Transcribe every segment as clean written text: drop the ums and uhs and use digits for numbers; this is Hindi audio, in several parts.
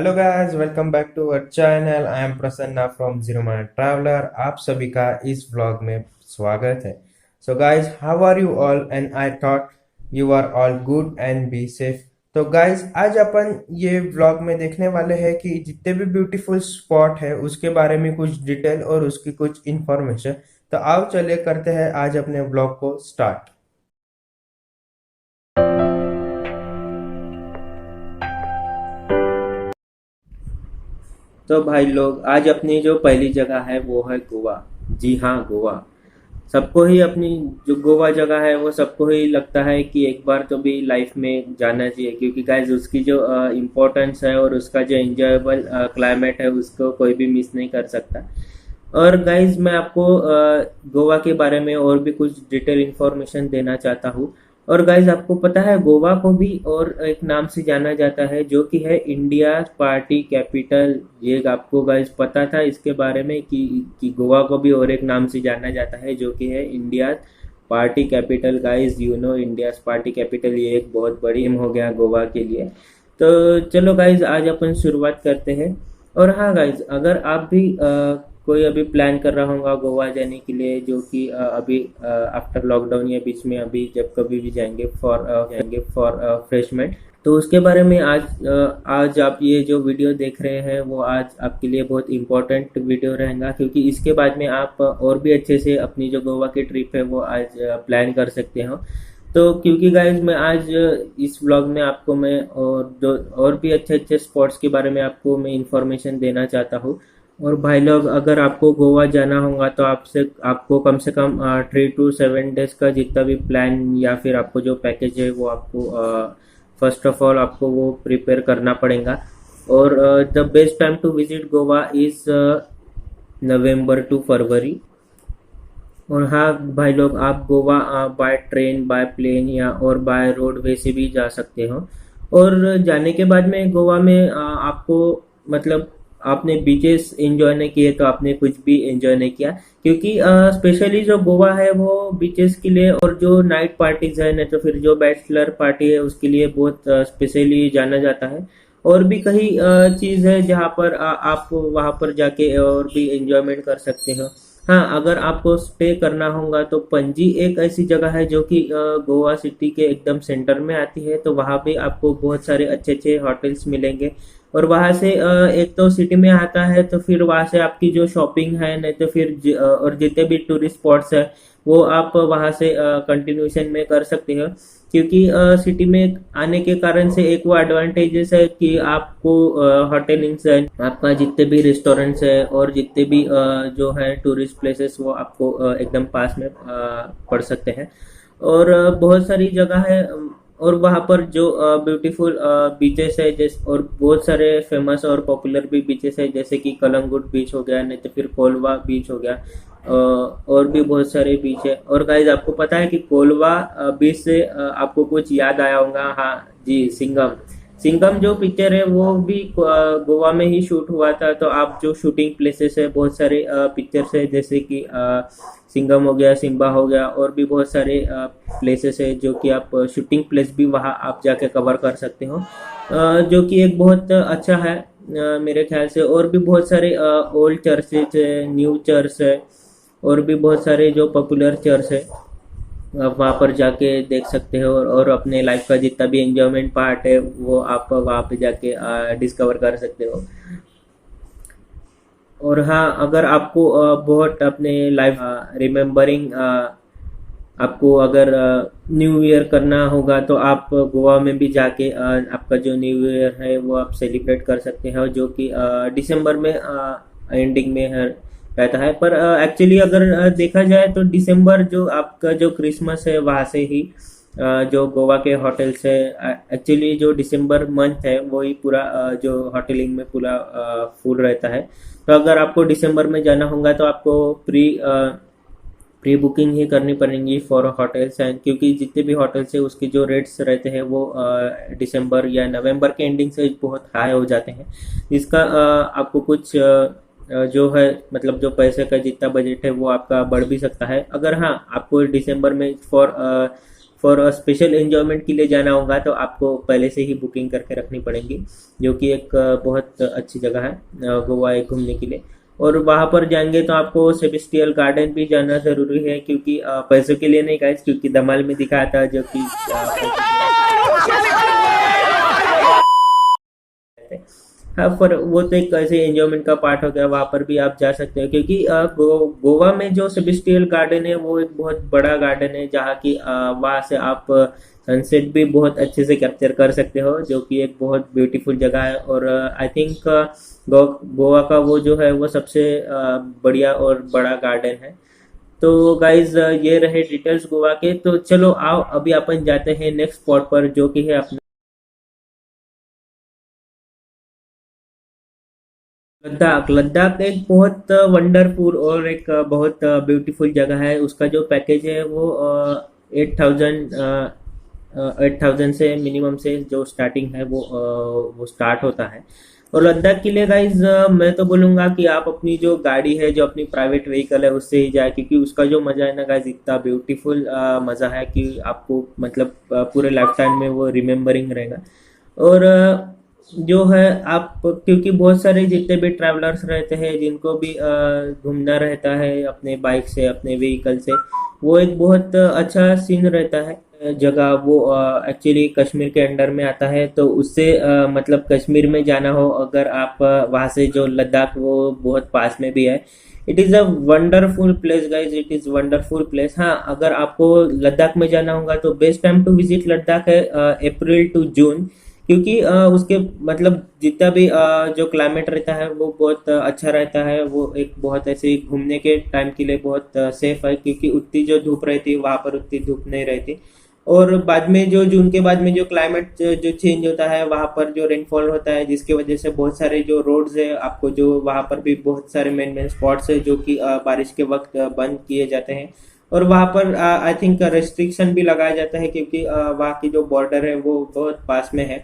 Hello guys, welcome back to our channel. I am Prasanna from zero mile traveller. आप सभी का इस व्लॉग में स्वागत है। So guys, how are you all and I thought you are all good and be safe. तो गाइस, आज अपन ये व्लॉग में देखने वाले हैं कि जितने भी ब्यूटीफुल स्पॉट है उसके बारे में कुछ डिटेल और उसकी कुछ इंफॉर्मेशन। तो आओ चलिए करते हैं आज अपने व्लॉग को स्टार्ट। तो भाई लोग, आज अपनी जो पहली जगह है वो है गोवा। जी हाँ, गोवा। सबको ही अपनी जो गोवा जगह है वो सबको ही लगता है कि एक बार तो भी लाइफ में जाना चाहिए, क्योंकि गाइज उसकी जो इम्पोर्टेंस है और उसका जो एंजॉयबल क्लाइमेट है उसको कोई भी मिस नहीं कर सकता। और गाइज मैं आपको गोवा के बारे में और भी कुछ डिटेल इंफॉर्मेशन देना चाहता हूँ। और गाइज आपको पता है गोवा को भी और एक नाम से जाना जाता है जो कि है इंडिया पार्टी कैपिटल। ये आपको गाइज पता था इसके बारे में कि गोवा को भी और एक नाम से जाना जाता है जो कि है India party capital. Guys you know India party capital, ये एक बहुत बड़ी एम हो गया गोवा के लिए। तो चलो गाइज आज अपन शुरुआत करते हैं। और हाँ गाइज, अगर आप भी कोई अभी प्लान कर रहा होगा गोवा जाने के लिए, जो कि अभी आफ्टर लॉकडाउन या बीच में अभी जब कभी भी जाएंगे फॉर फ्रेशमेंट, तो उसके बारे में आज आप ये जो वीडियो देख रहे हैं वो आज आपके लिए बहुत इंपॉर्टेंट वीडियो रहेगा, क्योंकि इसके बाद में आप और भी अच्छे से अपनी जो गोवा की ट्रिप है वो आज प्लान कर सकते हो। तो क्योंकि गाइज मैं आज इस व्लॉग में आपको मैं और भी अच्छे अच्छे स्पॉट्स के बारे में आपको मैं इंफॉर्मेशन देना चाहता हूँ। और भाई लोग, अगर आपको गोवा जाना होगा तो आपको कम से कम 3 to 7 डेज का जितना भी प्लान या फिर आपको जो पैकेज है वो आपको फर्स्ट ऑफ ऑल आपको वो प्रिपेयर करना पड़ेगा। और the best time to visit Goa is November to February. और हाँ भाई लोग, आप Goa by train, by plane या और बाय रोडवे से भी जा सकते हो। और जाने के बाद में गोवा में आपको मतलब आपने बीचेस एंजॉय नहीं किए तो आपने कुछ भी एंजॉय नहीं किया, क्योंकि स्पेशली जो गोवा है वो बीचेस के लिए और जो नाइट पार्टीज है, नहीं तो फिर जो बैचलर पार्टी है उसके लिए बहुत स्पेशली जाना जाता है। और भी कई चीज है जहाँ पर आप वहां पर जाके और भी एंजॉयमेंट कर सकते हो। हाँ, अगर आपको स्टे करना होगा तो पणजी एक ऐसी जगह है जो कि गोवा सिटी के एकदम सेंटर में आती है, तो वहाँ पे आपको बहुत सारे अच्छे अच्छे होटल्स मिलेंगे। और वहाँ से एक तो सिटी में आता है तो फिर वहाँ से आपकी जो शॉपिंग है, नहीं तो फिर और जितने भी टूरिस्ट स्पॉट्स है वो आप वहाँ से कंटिन्यूशन में कर सकते हो। क्योंकि सिटी में आने के कारण से एक वो एडवांटेजेस है कि आपको होटलिंग्स है, आपका जितने भी रेस्टोरेंट्स है और जितने भी जो है टूरिस्ट प्लेसेस वो आपको एकदम पास में पड़ सकते हैं। और बहुत सारी जगह है। और वहाँ पर जो ब्यूटीफुल बीचेस है जैसे, और बहुत सारे फेमस और पॉपुलर भी बीचेस है जैसे कि कलंगुट बीच हो गया, नहीं तो फिर कोलवा बीच हो गया। और भी बहुत सारे बीच है। और गाइज आपको पता है कि कोलवा बीच से आपको कुछ याद आया होगा। हाँ जी, सिंघम। सिंघम जो पिक्चर है वो भी गोवा में ही शूट हुआ था। तो आप जो शूटिंग प्लेसेस है, बहुत सारे पिक्चर्स है जैसे कि सिंघम हो गया, सिम्बा हो गया, और भी बहुत सारे प्लेसेस है जो कि आप शूटिंग प्लेस भी वहाँ आप जाके कवर कर सकते हो, जो कि एक बहुत अच्छा है मेरे ख्याल से। और भी बहुत सारे ओल्ड चर्चेज है, न्यू चर्च है, और भी बहुत सारे जो पॉपुलर चर्च है आप वहाँ पर जाके देख सकते हो। और अपने लाइफ का जितना भी एंजॉयमेंट पार्ट है वो आप वहाँ पे जाके डिस्कवर कर सकते हो। और हाँ, अगर आपको बहुत अपने लाइफ रिमेम्बरिंग आपको अगर न्यू ईयर करना होगा तो आप गोवा में भी जाके आपका जो न्यू ईयर है वो आप सेलिब्रेट कर सकते हो, जो कि दिसंबर में एंडिंग में है रहता है। पर एक्चुअली अगर देखा जाए तो दिसंबर जो आपका जो क्रिसमस है वहाँ से ही जो गोवा के होटल्स है, एक्चुअली जो दिसंबर मंथ है वही पूरा जो होटलिंग में पूरा फुल रहता है। तो अगर आपको दिसंबर में जाना होगा तो आपको प्री बुकिंग ही करनी पड़ेगी फॉर होटल्स एंड, क्योंकि जितने भी होटल्स है उसके जो रेट्स रहते हैं वो दिसंबर या नवंबर के एंडिंग से बहुत हाई हो जाते हैं। इसका आपको कुछ जो है मतलब जो पैसे का जितना बजट है वो आपका बढ़ भी सकता है। अगर हाँ आपको दिसंबर में फॉर स्पेशल एंजॉयमेंट के लिए जाना होगा तो आपको पहले से ही बुकिंग करके रखनी पड़ेगी, जो कि एक बहुत अच्छी जगह है गोवा एक घूमने के लिए। और वहां पर जाएंगे तो आपको सेबेस्टियल गार्डन भी जाना जरूरी है, क्योंकि पैसों के लिए नहीं गाइस, क्योंकि धमाल में दिखाया था जो कि हाँ, पर वो तो एक ऐसे एंजॉयमेंट का पार्ट हो गया, वहां पर भी आप जा सकते हो, क्योंकि गोवा में जो सेबेस्टियल गार्डन है वो एक बहुत बड़ा गार्डन है, जहाँ की वहां से आप सनसेट भी बहुत अच्छे से कैप्चर कर सकते हो, जो कि एक बहुत ब्यूटीफुल जगह है। और आई थिंक गोवा का वो जो है वो सबसे बढ़िया और बड़ा गार्डन है। तो गाइज ये रहे डिटेल्स गोवा के। तो चलो आओ अभी अपन जाते हैं नेक्स्ट स्पॉट पर, जो कि है अपना लद्दाख। लद्दाख एक बहुत वंडरफुल और एक बहुत ब्यूटीफुल जगह है। उसका जो पैकेज है वो 8,000 8,000 से मिनिमम से जो स्टार्टिंग है वो स्टार्ट होता है। और लद्दाख के लिए गाइज मैं तो बोलूंगा कि आप अपनी जो गाड़ी है, जो अपनी प्राइवेट व्हीकल है, उससे ही जाए, क्योंकि उसका जो मजा है ना गाइज, इतना ब्यूटीफुल मजा है कि आपको मतलब पूरे लाइफ टाइम में वो रिमेम्बरिंग रहेगा। और जो है आप, क्योंकि बहुत सारे जितने भी ट्रैवलर्स रहते हैं जिनको भी घूमना रहता है अपने बाइक से, अपने व्हीकल से, वो एक बहुत अच्छा सीन रहता है जगह। वो एक्चुअली कश्मीर के अंडर में आता है, तो उससे मतलब कश्मीर में जाना हो अगर आप वहां से, जो लद्दाख वो बहुत पास में भी है। It is a wonderful place guys, it is wonderful place. हाँ, अगर आपको लद्दाख में जाना होगा तो best time to visit Ladakh है अप्रैल टू जून, क्योंकि उसके मतलब जितना भी जो क्लाइमेट रहता है वो बहुत अच्छा रहता है। वो एक बहुत ऐसे घूमने के टाइम के लिए बहुत सेफ है, क्योंकि उतनी जो धूप रहती है वहां पर उतनी धूप नहीं रहती। और बाद में जो जून के बाद में जो क्लाइमेट जो चेंज होता है, वहां पर जो रेनफॉल होता है, जिसकी वजह से बहुत सारे जो रोड्स है आपको, जो वहां पर भी बहुत सारे मेन मेन स्पॉट्स है जो कि बारिश के वक्त बंद किए जाते हैं। और वहां पर आई थिंक रेस्ट्रिक्शन भी लगाया जाता है, क्योंकि वहाँ की जो बॉर्डर है वो बहुत पास में है।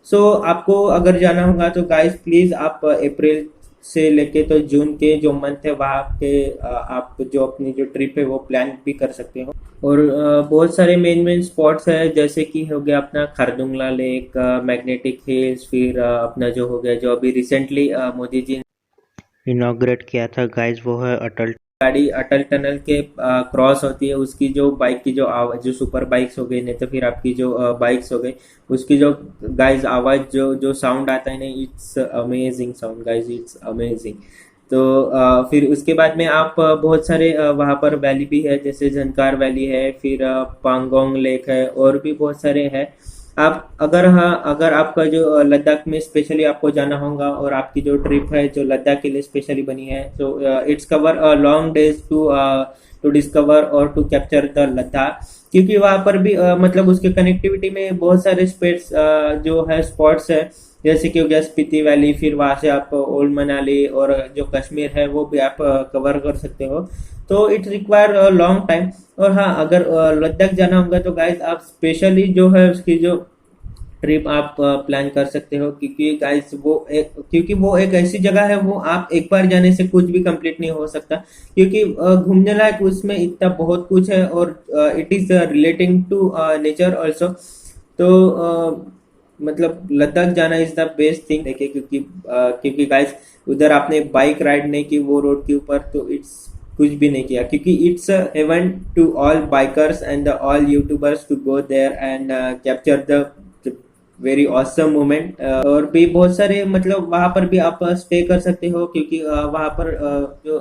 सो आपको अगर जाना होगा तो गाइस प्लीज आप अप्रैल से लेके तो जून के जो मंथ है वहाँ के आप जो अपनी जो ट्रिप है वो प्लान भी कर सकते हो। और बहुत सारे मेन मेन स्पॉट्स है, जैसे कि हो गया अपना खारदुंगला लेक, मैग्नेटिक हिल्स, फिर अपना जो हो गया जो अभी रिसेंटली मोदी जी इनॉग्रेट किया था गाइस, वो है अटल गाड़ी। अटल टनल के क्रॉस होती है, उसकी जो बाइक की जो आवाज, जो सुपर बाइक्स हो गई, नहीं तो फिर आपकी जो बाइक्स हो गई, उसकी जो गाइस आवाज जो जो साउंड आता है ना, it's amazing sound guys, it's amazing. तो फिर उसके बाद में आप बहुत सारे वहाँ पर वैली भी है, जैसे झनकार वैली है, फिर पांगोंग लेक है, और भी बहुत सारे हैं। आप अगर, हाँ, अगर आपका जो लद्दाख में स्पेशली आपको जाना होगा और आपकी जो ट्रिप है जो लद्दाख के लिए स्पेशली बनी है, तो it's cover long days to discover और टू कैप्चर द लद्दाख, क्योंकि वहां पर भी मतलब उसके कनेक्टिविटी में बहुत सारे स्पेट्स जो है स्पॉट्स है, जैसे कि हो गया स्पीति वैली, फिर वहां से आप ओल्ड मनाली और जो कश्मीर है वो भी आप कवर कर सकते हो। तो इट रिक्वायर लॉन्ग टाइम। और हाँ, अगर लद्दाख जाना होगा तो गाइस आप स्पेशली जो है उसकी जो ट्रिप आप प्लान कर सकते हो, क्योंकि गाइस क्योंकि वो एक ऐसी जगह है, वो आप एक बार जाने से कुछ भी कंप्लीट नहीं हो सकता, क्योंकि घूमने लायक उसमें इतना बहुत कुछ है, और it is relating to nature also. तो मतलब लद्दाख जाना इज द बेस्ट थिंग। देखिए, क्योंकि गाइस उधर आपने बाइक राइड नहीं की वो रोड के ऊपर, तो इट्स कुछ भी नहीं किया, क्योंकि it's heaven to all bikers and all YouTubers to go there and capture the very awesome moment. और भी बहुत सारे मतलब वहां पर भी आप स्टे कर सकते हो, क्योंकि वहां पर जो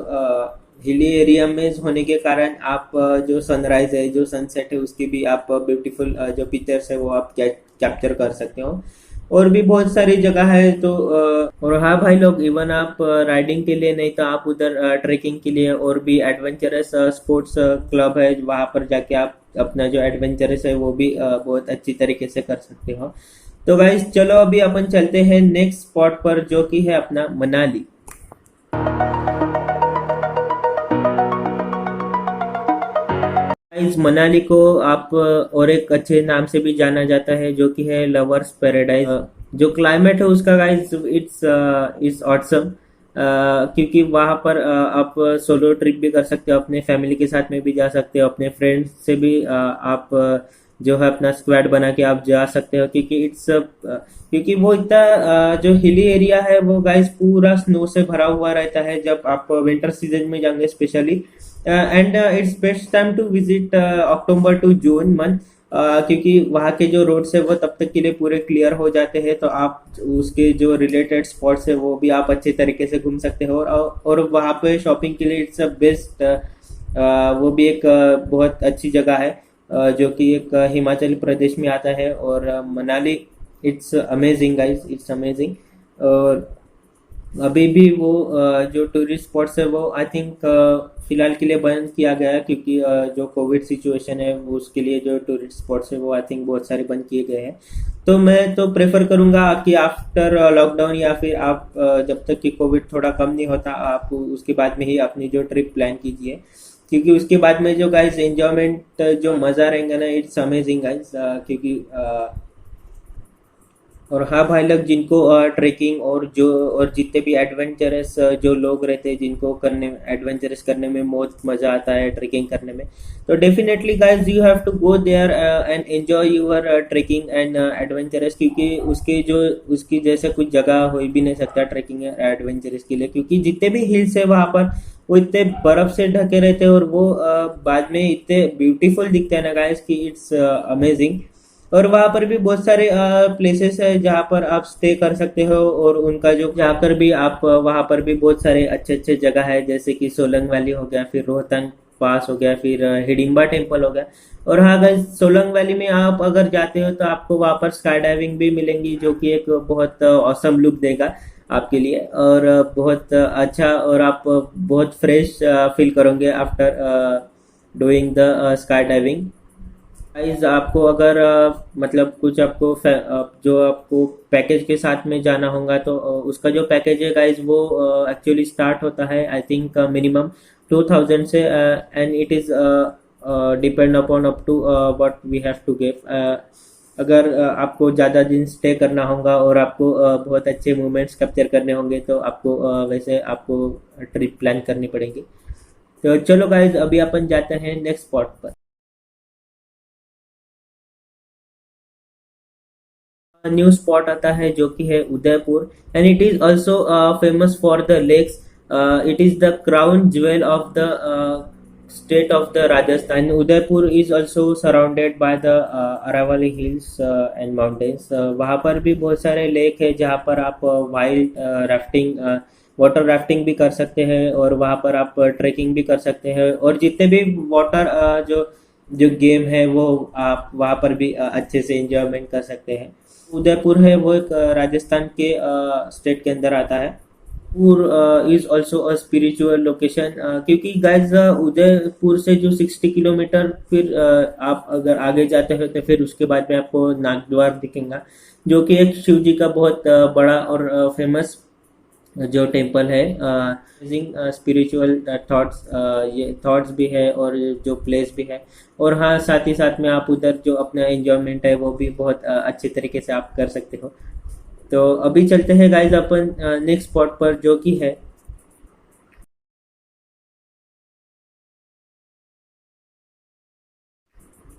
हिली एरिया में होने के कारण आप जो सनराइज है, जो सनसेट है, उसकी भी आप ब्यूटीफुल जो पिक्चर्स है वो आप कैप्चर कर सकते हो। और भी बहुत सारी जगह है। तो और हाँ भाई लोग, इवन आप राइडिंग के लिए नहीं तो आप उधर ट्रेकिंग के लिए और भी एडवेंचरस स्पोर्ट्स क्लब है, वहां पर जाके आप अपना जो एडवेंचरस है वो भी बहुत अच्छी तरीके से कर सकते हो। तो गाइस चलो अभी अपन चलते हैं नेक्स्ट स्पॉट पर, जो कि है अपना मनाली। गाइस मनाली को आप और एक अच्छे नाम से भी जाना जाता है, जो कि है लवर्स पैराडाइज। जो क्लाइमेट है उसका गाइस, इट्स ऑसम। क्योंकि वहाँ पर आप सोलो ट्रिप भी कर सकते हो, अपने फैमिली के साथ में भी जा सकते हो, अपने फ्रेंड्स से भी आप जो है अपना स्क्वाड बना के आप जा सकते हो, क्योंकि क्योंकि वो इतना जो हिली एरिया है वो गाइस पूरा स्नो से भरा हुआ रहता है जब आप विंटर सीजन में जाएंगे specially. And it's best time to visit October to June month, क्योंकि वहाँ के जो रोड्स है वो तब तक के लिए पूरे क्लियर हो जाते हैं, तो आप उसके जो रिलेटेड स्पॉट्स है वो भी आप अच्छे तरीके से घूम सकते हो। और वहाँ पे शॉपिंग के लिए इट्स अ बेस्ट, वो भी एक बहुत अच्छी जगह है, जो कि एक हिमाचल प्रदेश में आता है। और Manali, it's amazing guys, it's amazing. और अभी भी वो जो टूरिस्ट स्पॉट्स है वो आई थिंक फिलहाल के लिए बंद किया गया है, क्योंकि जो कोविड सिचुएशन है वो उसके लिए जो टूरिस्ट स्पॉट्स है वो आई थिंक बहुत सारे बंद किए गए हैं। तो मैं तो प्रेफर करूंगा कि आफ्टर लॉकडाउन, या फिर आप जब तक कि कोविड थोड़ा कम नहीं होता, आप उसके बाद में ही अपनी जो ट्रिप प्लान कीजिए, क्योंकि उसके बाद में जो गाइस एंजॉयमेंट जो मजा रहेगा ना, इट्स अमेजिंग गाइस। क्योंकि और हाँ भाई लोग, जिनको ट्रेकिंग और जितने भी एडवेंचरस जो लोग रहते हैं, जिनको करने एडवेंचरस करने में बहुत मजा आता है ट्रेकिंग करने में, तो definitely guys you have to go there and enjoy your trekking and adventurous, क्योंकि उसकी जैसे कुछ जगह हो भी नहीं सकता ट्रेकिंग एडवेंचरस के लिए, क्योंकि जितने भी हिल्स है वहां पर वो इतने बर्फ से ढके रहते हैं, और वो बाद में इतने ब्यूटीफुल दिखते हैं ना गाइस कि इट्स अमेजिंग। और वहां पर भी बहुत सारे प्लेसेस है जहाँ पर आप स्टे कर सकते हो, और उनका जो जाकर भी आप वहां पर भी बहुत सारे अच्छे अच्छे जगह है, जैसे कि सोलंग वैली हो गया, फिर रोहतांग पास हो गया, फिर हिडिंबा टेम्पल हो गया। और हाँ गाइस, सोलंग वैली में आप अगर जाते हो तो आपको वहां पर स्काई डाइविंग भी मिलेंगी, जो कि एक बहुत औसम लुक देगा आपके लिए, और बहुत अच्छा, और आप बहुत फ्रेश फील करोगे after doing the sky diving. Guys आपको अगर मतलब कुछ आपको जो आपको पैकेज के साथ में जाना होगा, तो उसका जो पैकेज है गाइस वो एक्चुअली स्टार्ट होता है आई थिंक मिनिमम 2000 से, and it is depend upon up to what we have to give. अगर आपको ज़्यादा दिन स्टे करना होगा और आपको बहुत अच्छे मोमेंट्स कैप्चर करने होंगे, तो आपको वैसे आपको ट्रिप प्लान करनी पड़ेगी। तो चलो गाइस, अभी अपन जाते हैं नेक्स्ट स्पॉट पर। न्यू स्पॉट आता है जो कि है Udaipur, and it is also famous for the lakes. It is the crown jewel of the state of the Rajasthan. Udaipur is also surrounded by the Aravalli hills and mountains. वहाँ पर भी बहुत सारे लेक है जहाँ पर आप वाइल्ड राफ्टिंग, वाटर राफ्टिंग भी कर सकते हैं, और वहाँ पर आप ट्रेकिंग भी कर सकते हैं, और जितने भी वाटर जो जो गेम है वो आप वहाँ पर भी अच्छे से एंजॉयमेंट कर सकते हैं। उदयपुर है वो एक राजस्थान के स्टेट के अंदर आता है। Udaipur is also a spiritual location, क्योंकि गाइज उदयपुर से जो 60 किलोमीटर फिर आप अगर आगे जाते हो तो फिर उसके बाद में आपको नागद्वार दिखेगा, जो कि एक शिव जी का बहुत बड़ा और फेमस जो टेम्पल है। स्पिरिचुअल थॉट्स, ये थॉट्स भी है और जो प्लेस भी है, और हाँ साथ ही साथ में आप उधर जो अपना एंजॉयमेंट है वो भी बहुत अच्छे तरीके से आप कर सकते हो। तो अभी चलते हैं गाइज अपन नेक्स्ट स्पॉट पर, जो कि है,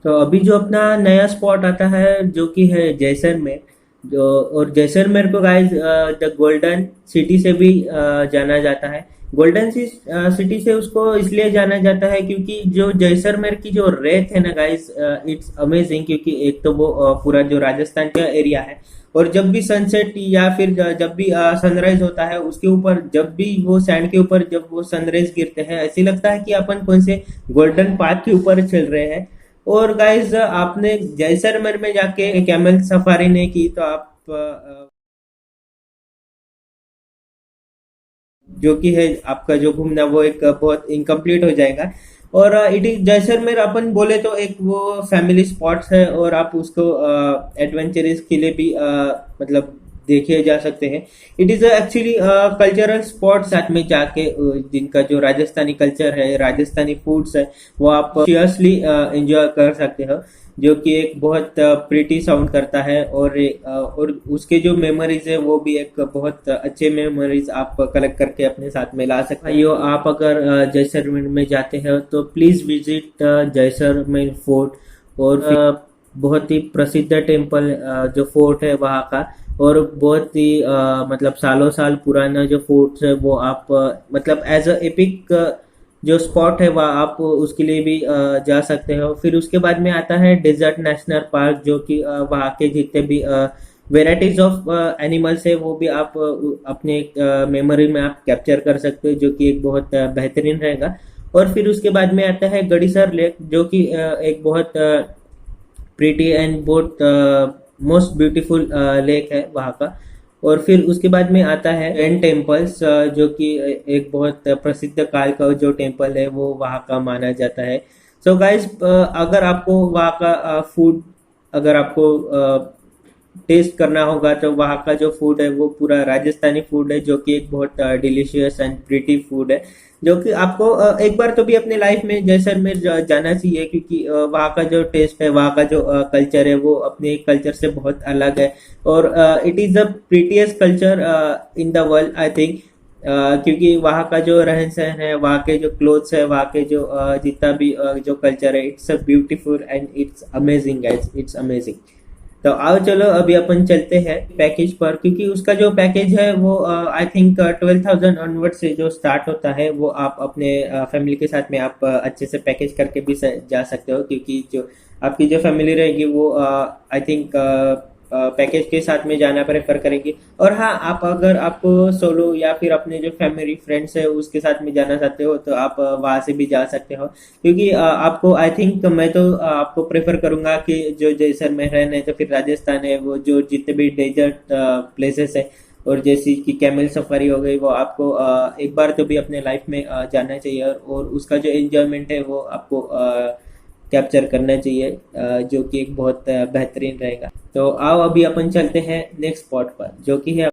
तो अभी जो अपना नया स्पॉट आता है जो कि है जैसलमेर। जो और जैसलमेर को गाइस द गोल्डन सिटी से भी जाना जाता है। गोल्डन सिटी से उसको इसलिए जाना जाता है क्योंकि जो जैसलमेर की जो रेत है ना गाइस, इट्स अमेजिंग, क्योंकि एक तो वो पूरा जो राजस्थान का एरिया है, और जब भी सनसेट या फिर जब भी सनराइज होता है उसके ऊपर, जब भी वो सैंड के ऊपर जब वो सनराइज गिरते हैं, ऐसे लगता है कि अपन कौन से गोल्डन पाथ के ऊपर चल रहे हैं। और गाइस आपने जैसलमेर में जाके कैमल सफारी नहीं की तो आप जो कि है आपका जो घूमना वो एक बहुत इनकम्प्लीट हो जाएगा। और इट इज जैसलमेर अपन बोले तो एक वो फैमिली स्पॉट्स है, और आप उसको एडवेंचरस के लिए भी मतलब देखे जा सकते हैं। It is actually cultural spot, साथ में जाके जिनका जो राजस्थानी कल्चर है, राजस्थानी फूड्स है, वो आप सीरियसली एंजॉय कर सकते हो, जो कि एक बहुत प्रिटी साउंड करता है। और उसके जो मेमोरीज है वो भी एक बहुत अच्छे मेमोरीज आप कलेक्ट करके अपने साथ में ला सकते हो। आप अगर जैसलमेर में जाते हैं तो प्लीज विजिट जैसलमेर फोर्ट, और बहुत ही प्रसिद्ध टेम्पल जो फोर्ट है वहाँ का, और बहुत ही मतलब सालों साल पुराना जो फोर्ट है वो आप मतलब एज अ एपिक जो स्पॉट है वहाँ आप उसके लिए भी जा सकते हो। फिर उसके बाद में आता है डेजर्ट नेशनल पार्क, जो कि वहाँ के जितने भी वेराइटीज ऑफ एनिमल्स है वो भी आप अपने मेमोरी में आप कैप्चर कर सकते हो, जो कि एक बहुत बेहतरीन रहेगा। और फिर उसके बाद में आता है गड़ीसर लेक, जो कि एक बहुत प्रीटी एंड बहुत मोस्ट ब्यूटीफुल लेक है वहाँ का। और फिर उसके बाद में आता है जैन टेम्पल्स, जो कि एक बहुत प्रसिद्ध काल का जो टेम्पल है वो वहाँ का माना जाता है। सो गाइस, अगर आपको वहाँ का फूड अगर आपको टेस्ट करना होगा तो वहाँ का जो फूड है वो पूरा राजस्थानी फूड है, जो कि एक बहुत डिलीशियस एंड प्रीटी फूड है, जो कि आपको एक बार तो भी अपने लाइफ में जैसलमेर जाना चाहिए, क्योंकि वहाँ का जो टेस्ट है, वहाँ का जो कल्चर है वो अपने कल्चर से बहुत अलग है। और it is the prettiest culture in the world, I think. क्योंकि वहाँ का जो रहन सहन है, वहाँ के जो क्लोथ्स है, वहाँ के जो जितना भी जो कल्चर है, it's a beautiful and it's amazing guys, it's amazing. तो आओ चलो अभी अपन चलते हैं पैकेज पर, क्योंकि उसका जो पैकेज है वो आई थिंक 12,000 ऑनवर्ड से जो स्टार्ट होता है, वो आप अपने फैमिली के साथ में आप अच्छे से पैकेज करके भी जा सकते हो, क्योंकि जो आपकी जो फैमिली रहेगी वो आई थिंक पैकेज के साथ में जाना प्रेफर करेगी। और हाँ, आप अगर आपको सोलो या फिर अपने जो फैमिली फ्रेंड्स है उसके साथ में जाना चाहते हो तो आप वहां से भी जा सकते हो, क्योंकि आपको आई थिंक मैं तो आपको प्रेफर करूंगा कि जो जैसलमेर है, नहीं तो फिर राजस्थान है, वो जो जितने भी डेजर्ट प्लेसेस है और जैसी कि कैमल सफारी हो गई, वो आपको एक बार तो भी अपने लाइफ में जाना चाहिए, और उसका जो एंजॉयमेंट है वो आपको कैप्चर करना चाहिए, जो कि एक बहुत बेहतरीन रहेगा। तो आओ अभी अपन चलते हैं नेक्स्ट स्पॉट पर, जो कि है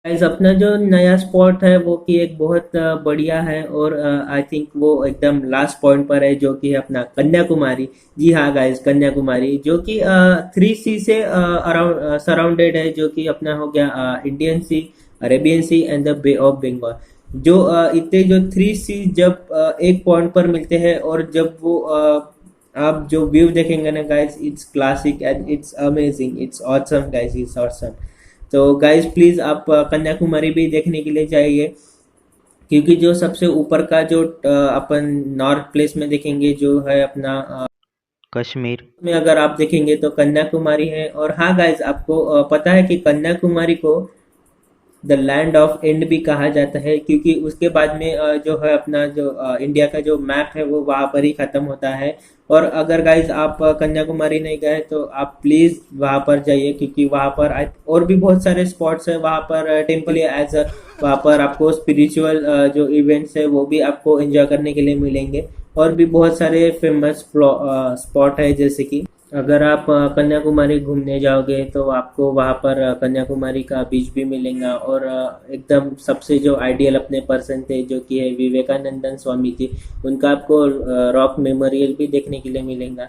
गाइस अपना जो नया स्पॉट है वो कि एक बहुत बढ़िया है, और आई थिंक वो एकदम लास्ट पॉइंट पर है, जो कि है अपना कन्याकुमारी। जी हाँ गाइस, कन्याकुमारी, जो कि 3 सी से अराउंड सराउंडेड है, जो कि अपना हो गया Indian Sea, Arabian Sea and the Bay of Bengal. जो इतने जो 3 सी जब एक पॉइंट पर मिलते हैं, और जब वो आप जो व्यू देखेंगे ना guys, it's classic and it's amazing, it's awesome guys, it's awesome. तो गाइस प्लीज आप कन्याकुमारी भी देखने के लिए जाइए, क्योंकि जो सबसे ऊपर का जो अपन नॉर्थ प्लेस में देखेंगे जो है अपना कश्मीर में, अगर आप देखेंगे तो कन्याकुमारी है। और हाँ गाइस, आपको पता है कि कन्याकुमारी को द लैंड ऑफ एंड भी कहा जाता है, क्योंकि उसके बाद में जो है अपना जो इंडिया का जो मैप है वो वहां पर ही खत्म होता है। और अगर गाइज आप कन्याकुमारी नहीं गए तो आप प्लीज वहां पर जाइए, क्योंकि वहां पर और भी बहुत सारे स्पॉट्स है वहां पर, टेम्पल एज वहां पर आपको स्पिरिचुअल जो इवेंट्स है वो भी आपको एंजॉय करने के लिए मिलेंगे। और भी बहुत सारे फेमस स्पॉट है, जैसे कि अगर आप कन्याकुमारी घूमने जाओगे तो आपको वहाँ पर कन्याकुमारी का बीच भी मिलेगा, और एकदम सबसे जो आइडियल अपने पर्सन थे, जो कि है विवेकानंदन स्वामी जी, उनका आपको रॉक मेमोरियल भी देखने के लिए मिलेगा।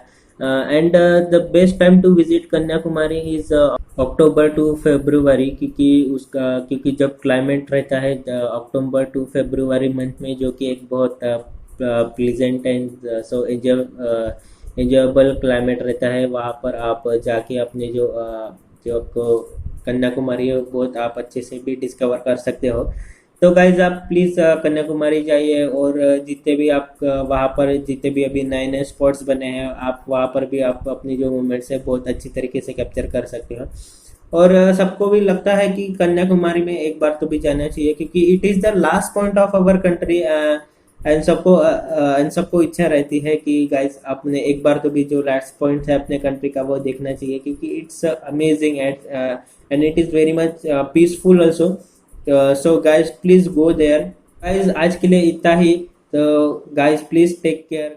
And the best time to visit Kanyakumari is October to February, क्योंकि जब क्लाइमेट रहता है अक्टूबर टू फरवरी मंथ में, जो कि एक बहुत pleasant and so enjoyable climate रहता है, वहाँ पर आप जाके अपने जो आपको कन्याकुमारी है बहुत आप अच्छे से भी डिस्कवर कर सकते हो। तो गाइज आप प्लीज कन्याकुमारी जाइए, और जितने भी आप वहाँ पर जितने भी अभी नए नए स्पॉट्स बने हैं, आप वहाँ पर भी आप अपनी जो मोमेंट्स है बहुत अच्छी तरीके से कैप्चर कर सकते हो। और सबको भी लगता है कि कन्याकुमारी में एक बार तो भी जाना चाहिए, क्योंकि it is the last point of our country. And सबको इच्छा रहती है कि गाइस आपने एक बार तो भी जो लास्ट पॉइंट है अपने कंट्री का वो देखना चाहिए, क्योंकि it's amazing and it is very much peaceful also. So guys please go there. Guys आज के लिए इतना ही। तो गाइस प्लीज टेक केयर।